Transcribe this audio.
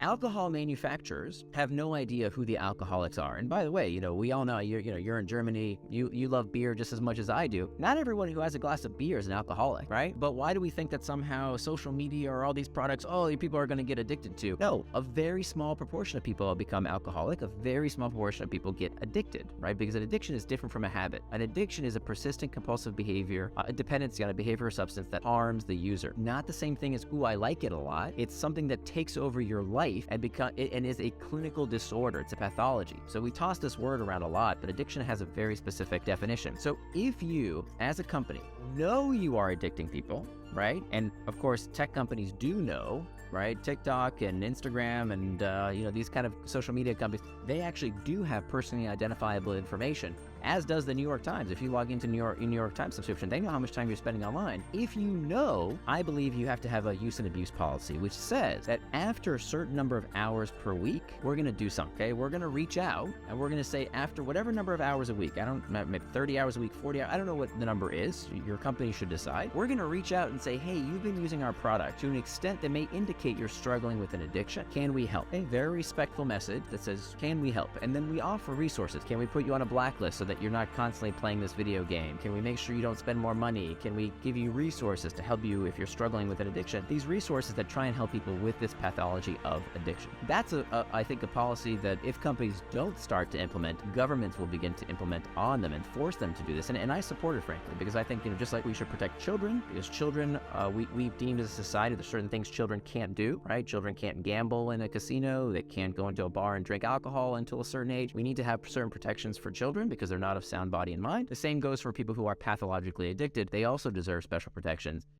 Alcohol manufacturers have no idea who the alcoholics are. And by the way, we all know you're in Germany. You love beer just as much as I do. Not everyone who has a glass of beer is an alcoholic, right? But why do we think that somehow social media or all these products, people are going to get addicted to? No, a very small proportion of people become alcoholic. A very small proportion of people get addicted, right? Because an addiction is different from a habit. An addiction is a persistent compulsive behavior, a dependency on a behavior or substance that harms the user. Not the same thing as, ooh, I like it a lot. It's something that takes over your life and is a clinical disorder. It's a pathology. So we toss this word around a lot, but addiction has a very specific definition. So if you, as a company, know you are addicting people, right? And of course, tech companies do know, right? TikTok and Instagram and these kind of social media companies, they actually do have personally identifiable information, as does the New York Times. If you log into New York Times subscription, they know how much time you're spending online. If you know, I believe you have to have a use and abuse policy, which says that after a certain number of hours per week, we're going to do something, okay? We're going to reach out and we're going to say after whatever number of hours a week, maybe 30 hours a week, 40 hours, I don't know what the number is. Your company should decide. We're going to reach out and say, hey, you've been using our product to an extent that may indicate you're struggling with an addiction. Can we help? A very respectful message that says, can we help? And then we offer resources. Can we put you on a blacklist so that you're not constantly playing this video game? Can we make sure you don't spend more money? Can we give you resources to help you if you're struggling with an addiction? These resources that try and help people with this pathology of addiction. That's I think a policy that if companies don't start to implement, governments will begin to implement on them and force them to do this. And I support it, frankly, because I think, just like we should protect children, because children, we've deemed as a society there's certain things children can't do, right? Children can't gamble in a casino. They can't go into a bar and drink alcohol until a certain age. We need to have certain protections for children because they're not of sound body and mind. The same goes for people who are pathologically addicted. They also deserve special protections.